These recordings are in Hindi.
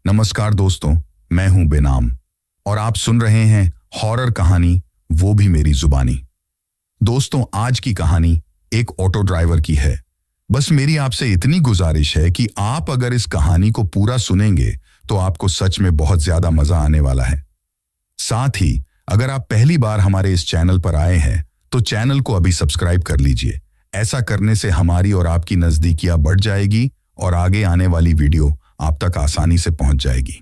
नमस्कार दोस्तों, मैं हूं बेनाम और आप सुन रहे हैं हॉरर कहानी, वो भी मेरी जुबानी। दोस्तों, आज की कहानी एक ऑटो ड्राइवर की है। बस मेरी आपसे इतनी गुजारिश है कि आप अगर इस कहानी को पूरा सुनेंगे तो आपको सच में बहुत ज्यादा मजा आने वाला है। साथ ही अगर आप पहली बार हमारे इस चैनल पर आए हैं तो चैनल को अभी सब्सक्राइब कर लीजिए। ऐसा करने से हमारी और आपकी नजदीकियां बढ़ जाएगी और आगे आने वाली वीडियो आप तक आसानी से पहुंच जाएगी।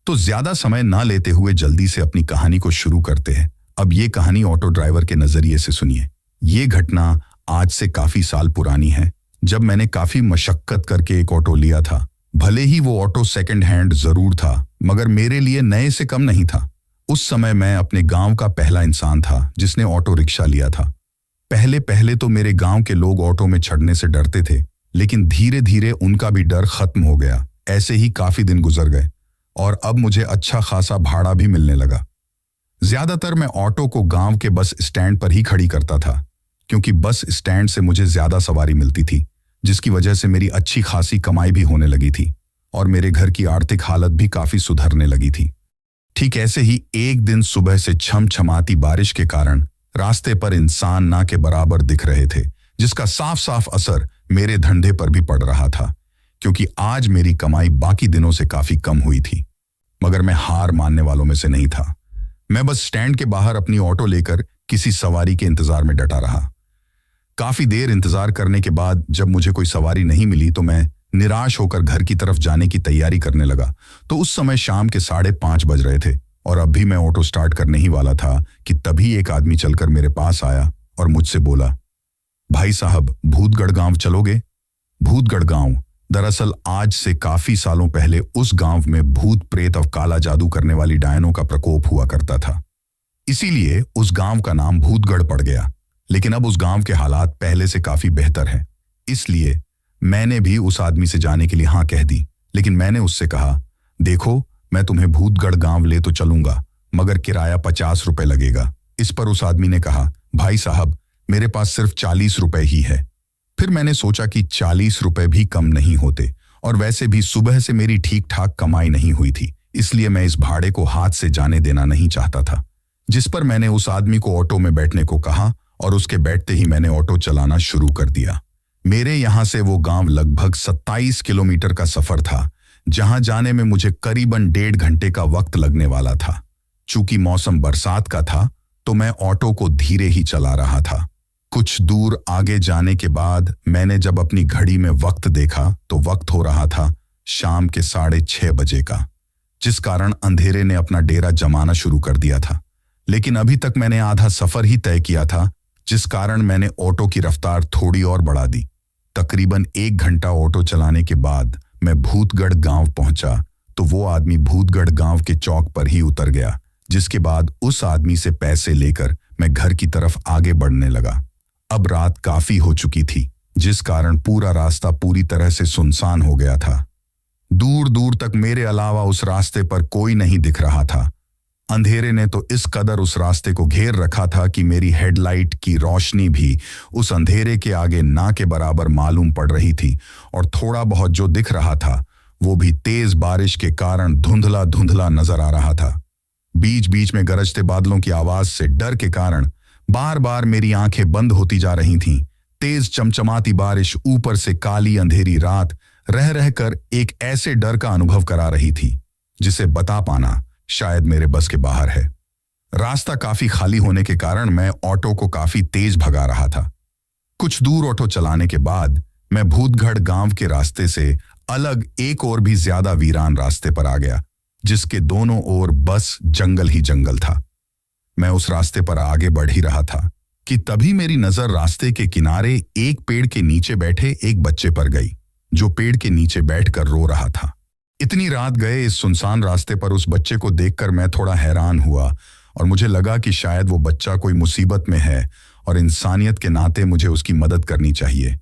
तो ज्यादा समय ना लेते हुए जल्दी से अपनी कहानी को शुरू करते हैं। अब ये कहानी ऑटो ड्राइवर के नजरिए से सुनिए। ये घटना आज से काफी साल पुरानी है, जब मैंने काफी मशक्कत करके एक ऑटो लिया था। भले ही वो ऑटो सेकंड हैंड जरूर था, मगर मेरे लिए नए से कम नहीं था। उस समय मैं अपने गांव का पहला इंसान था जिसने ऑटो रिक्शा लिया था। पहले पहले तो मेरे गांव के लोग ऑटो में चढ़ने से डरते थे, लेकिन धीरे धीरे उनका भी डर खत्म हो गया। ऐसे ही काफी दिन गुजर गए और अब मुझे अच्छा खासा भाड़ा भी मिलने लगा। ज्यादातर मैं ऑटो को गांव के बस स्टैंड पर ही खड़ी करता था, क्योंकि बस स्टैंड से मुझे ज्यादा सवारी मिलती थी, जिसकी वजह से मेरी अच्छी खासी कमाई भी होने लगी थी और मेरे घर की आर्थिक हालत भी काफी सुधरने लगी थी। ठीक ऐसे ही एक दिन सुबह से छमछमाती बारिश के कारण रास्ते पर इंसान ना के बराबर दिख रहे थे, जिसका साफ साफ असर मेरे धंधे पर भी पड़ रहा था, क्योंकि आज मेरी कमाई बाकी दिनों से काफी कम हुई थी। मगर मैं हार मानने वालों में से नहीं था। मैं बस स्टैंड के बाहर अपनी ऑटो लेकर किसी सवारी के इंतजार में डटा रहा। काफी देर इंतजार करने के बाद जब मुझे कोई सवारी नहीं मिली तो मैं निराश होकर घर की तरफ जाने की तैयारी करने लगा। तो उस समय शाम के 5:30 बज रहे थे और अब भी मैं ऑटो स्टार्ट करने ही वाला था कि तभी एक आदमी चलकर मेरे पास आया और मुझसे बोला, भाई साहब, भूतगढ़ गांव चलोगे? भूतगढ़ गांव दरअसल आज से काफी सालों पहले उस गांव में भूत प्रेत और काला जादू करने वाली डायनों का प्रकोप हुआ करता था। इसीलिए उस गांव का नाम भूतगढ़ पड़ गया। लेकिन अब उस गांव के हालात पहले से काफी बेहतर हैं। इसलिए मैंने भी उस आदमी से जाने के लिए हाँ कह दी। लेकिन मैंने उससे कहा, देखो, मैं तुम्हें भूतगढ़ गांव ले तो चलूंगा, मगर किराया 50 रुपए लगेगा। इस पर उस आदमी ने कहा, भाई साहब, मेरे पास सिर्फ 40 रुपए ही है। फिर मैंने सोचा कि 40 रुपए भी कम नहीं होते, और वैसे भी सुबह से मेरी ठीक ठाक कमाई नहीं हुई थी, इसलिए मैं इस भाड़े को हाथ से जाने देना नहीं चाहता था। जिस पर मैंने उस आदमी को ऑटो में बैठने को कहा और उसके बैठते ही मैंने ऑटो चलाना शुरू कर दिया। मेरे यहाँ से वो गांव लगभग 27 किलोमीटर का सफर था, जहां जाने में मुझे करीबन 1.5 घंटे का वक्त लगने वाला था। चूंकि मौसम बरसात का था तो मैं ऑटो को धीरे ही चला रहा था। कुछ दूर आगे जाने के बाद मैंने जब अपनी घड़ी में वक्त देखा तो वक्त हो रहा था शाम के 6:30 बजे का, जिस कारण अंधेरे ने अपना डेरा जमाना शुरू कर दिया था। लेकिन अभी तक मैंने आधा सफर ही तय किया था, जिस कारण मैंने ऑटो की रफ्तार थोड़ी और बढ़ा दी। तकरीबन 1 घंटा ऑटो चलाने के बाद मैं भूतगढ़ गांव पहुंचा तो वो आदमी भूतगढ़ गांव के चौक पर ही उतर गया, जिसके बाद उस आदमी से पैसे लेकर मैं घर की तरफ आगे बढ़ने लगा। अब रात काफी हो चुकी थी, जिस कारण पूरा रास्ता पूरी तरह से सुनसान हो गया था। दूर दूर तक मेरे अलावा उस रास्ते पर कोई नहीं दिख रहा था। अंधेरे ने तो इस कदर उस रास्ते को घेर रखा था कि मेरी हेडलाइट की रोशनी भी उस अंधेरे के आगे ना के बराबर मालूम पड़ रही थी, और थोड़ा बहुत जो दिख रहा था वो भी तेज बारिश के कारण धुंधला धुंधला नजर आ रहा था। बीच बीच में गरजते बादलों की आवाज से डर के कारण बार बार मेरी आंखें बंद होती जा रही थीं। तेज चमचमाती बारिश ऊपर से काली अंधेरी रात रह रहकर एक ऐसे डर का अनुभव करा रही थी जिसे बता पाना शायद मेरे बस के बाहर है। रास्ता काफी खाली होने के कारण मैं ऑटो को काफी तेज भगा रहा था। कुछ दूर ऑटो चलाने के बाद मैं भूतगढ़ गांव के रास्ते से अलग एक और भी ज्यादा वीरान रास्ते पर आ गया, जिसके दोनों ओर बस जंगल ही जंगल था। मैं उस रास्ते पर आगे बढ़ ही रहा था कि तभी मेरी नजर रास्ते के किनारे एक पेड़ के नीचे बैठे एक बच्चे पर गई, जो पेड़ के नीचे बैठकर रो रहा था। इतनी रात गए इस सुनसान रास्ते पर उस बच्चे को देखकर मैं थोड़ा हैरान हुआ और मुझे लगा कि शायद वो बच्चा कोई मुसीबत में है और इंसानियत के नाते मुझे उसकी मदद करनी चाहिए।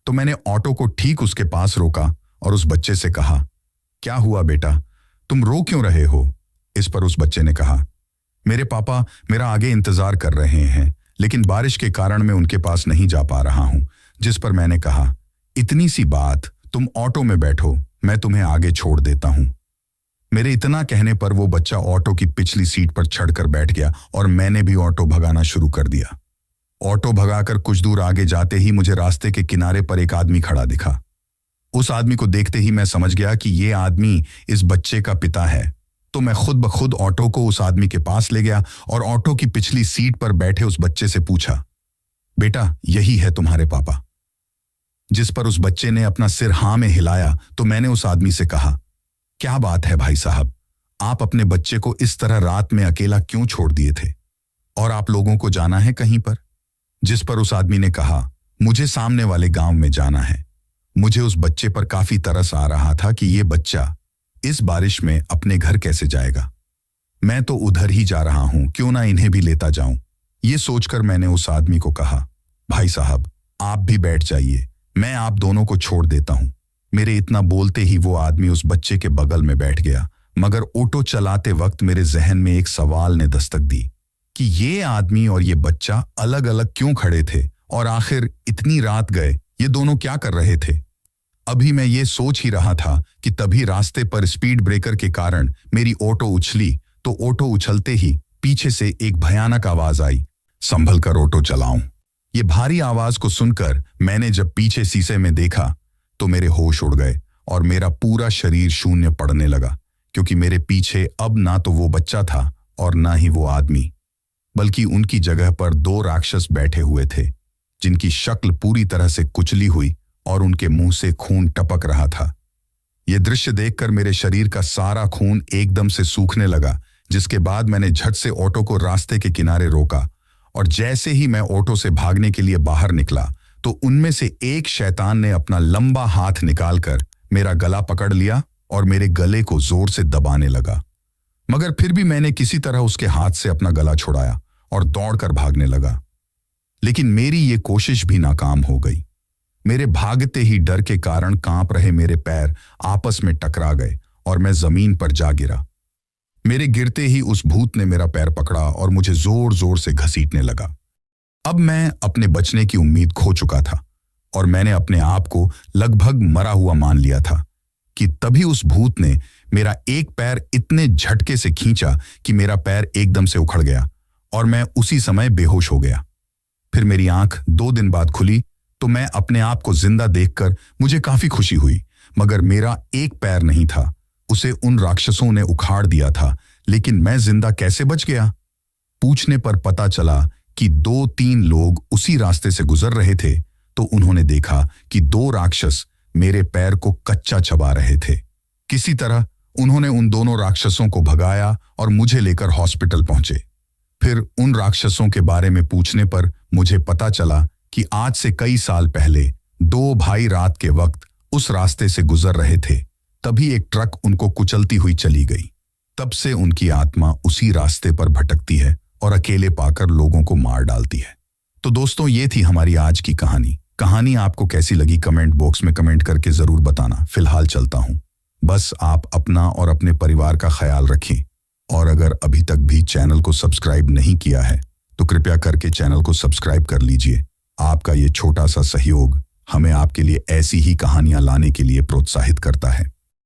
तो मैंने ऑटो को ठीक उसके पास रोका और उस बच्चे से कहा, क्या हुआ बेटा, तुम रो क्यों रहे हो? इस पर उस बच्चे ने कहा, मेरे पापा मेरा आगे इंतजार कर रहे हैं, लेकिन बारिश के कारण मैं उनके पास नहीं जा पा रहा हूं। जिस पर मैंने कहा, इतनी सी बात, तुम ऑटो में बैठो, मैं तुम्हें आगे छोड़ देता हूं। मेरे इतना कहने पर वो बच्चा ऑटो की पिछली सीट पर चढ़कर बैठ गया और मैंने भी ऑटो भगाना शुरू कर दिया। ऑटो भगाकर कुछ दूर आगे जाते ही मुझे रास्ते के किनारे पर एक आदमी खड़ा दिखा। उस आदमी को देखते ही मैं समझ गया कि ये आदमी इस बच्चे का पिता है। तो मैं खुद ब खुद ऑटो को उस आदमी के पास ले गया और ऑटो की पिछली सीट पर बैठे उस बच्चे से पूछा, बेटा यही है तुम्हारे पापा? जिस पर उस बच्चे ने अपना सिर हाँ में हिलाया तो मैंने उस आदमी से कहा, क्या बात है भाई साहब, आप अपने बच्चे को इस तरह रात में अकेला क्यों छोड़ दिए थे? और आप लोगों को जाना है कहीं पर? जिस पर उस आदमी ने कहा, मुझे सामने वाले गांव में जाना है। मुझे उस बच्चे पर काफी तरस आ रहा था कि ये बच्चा इस बारिश में अपने घर कैसे जाएगा। मैं तो उधर ही जा रहा हूं, क्यों ना इन्हें भी लेता जाऊं। ये सोचकर मैंने उस आदमी को कहा, भाई साहब आप भी बैठ जाइए, मैं आप दोनों को छोड़ देता हूं। मेरे इतना बोलते ही वो आदमी उस बच्चे के बगल में बैठ गया। मगर ऑटो चलाते वक्त मेरे जहन में एक सवाल ने दस्तक दी कि ये आदमी और ये बच्चा अलग अलग क्यों खड़े थे और आखिर इतनी रात गए ये दोनों क्या कर रहे थे। अभी मैं ये सोच ही रहा था कि तभी रास्ते पर स्पीड ब्रेकर के कारण मेरी ऑटो उछली। तो ऑटो उछलते ही पीछे से एक भयानक आवाज आई, संभल कर ऑटो चलाऊं। ये भारी आवाज को सुनकर मैंने जब पीछे शीशे में देखा तो मेरे होश उड़ गए और मेरा पूरा शरीर शून्य पड़ने लगा, क्योंकि मेरे पीछे अब ना तो वो बच्चा था और ना ही वो आदमी, बल्कि उनकी जगह पर दो राक्षस बैठे हुए थे जिनकी शक्ल पूरी तरह से कुचली हुई और उनके मुंह से खून टपक रहा था। यह दृश्य देखकर मेरे शरीर का सारा खून एकदम से सूखने लगा, जिसके बाद मैंने झट से ऑटो को रास्ते के किनारे रोका और जैसे ही मैं ऑटो से भागने के लिए बाहर निकला तो उनमें से एक शैतान ने अपना लंबा हाथ निकालकर मेरा गला पकड़ लिया और मेरे गले को जोर से दबाने लगा। मगर फिर भी मैंने किसी तरह उसके हाथ से अपना गला छुड़ाया और दौड़कर भागने लगा। लेकिन मेरी ये कोशिश भी नाकाम हो गई। मेरे भागते ही डर के कारण कांप रहे मेरे पैर आपस में टकरा गए और मैं जमीन पर जा गिरा। मेरे गिरते ही उस भूत ने मेरा पैर पकड़ा और मुझे जोर जोर से घसीटने लगा। अब मैं अपने बचने की उम्मीद खो चुका था और मैंने अपने आप को लगभग मरा हुआ मान लिया था कि तभी उस भूत ने मेरा एक पैर इतने झटके से खींचा कि मेरा पैर एकदम से उखड़ गया और मैं उसी समय बेहोश हो गया। फिर मेरी आंख 2 दिन बाद खुली तो मैं अपने आप को जिंदा देखकर मुझे काफी खुशी हुई। मगर मेरा एक पैर नहीं था, उसे उन राक्षसों ने उखाड़ दिया था। लेकिन मैं जिंदा कैसे बच गया? पूछने पर पता चला कि 2-3 लोग उसी रास्ते से गुजर रहे थे तो उन्होंने देखा कि 2 राक्षस मेरे पैर को कच्चा चबा रहे थे। किसी तरह उन्होंने उन दोनों राक्षसों को भगाया और मुझे लेकर हॉस्पिटल पहुंचे। फिर उन राक्षसों के बारे में पूछने पर मुझे पता चला कि आज से कई साल पहले 2 भाई रात के वक्त उस रास्ते से गुजर रहे थे, तभी एक ट्रक उनको कुचलती हुई चली गई। तब से उनकी आत्मा उसी रास्ते पर भटकती है और अकेले पाकर लोगों को मार डालती है। तो दोस्तों, ये थी हमारी आज की कहानी। कहानी आपको कैसी लगी कमेंट बॉक्स में कमेंट करके जरूर बताना। फिलहाल चलता हूं। बस आप अपना और अपने परिवार का ख्याल रखें और अगर अभी तक भी चैनल को सब्सक्राइब नहीं किया है तो कृपया करके चैनल को सब्सक्राइब कर लीजिए। आपका ये छोटा सा सहयोग हमें आपके लिए ऐसी ही कहानियां लाने के लिए प्रोत्साहित करता है।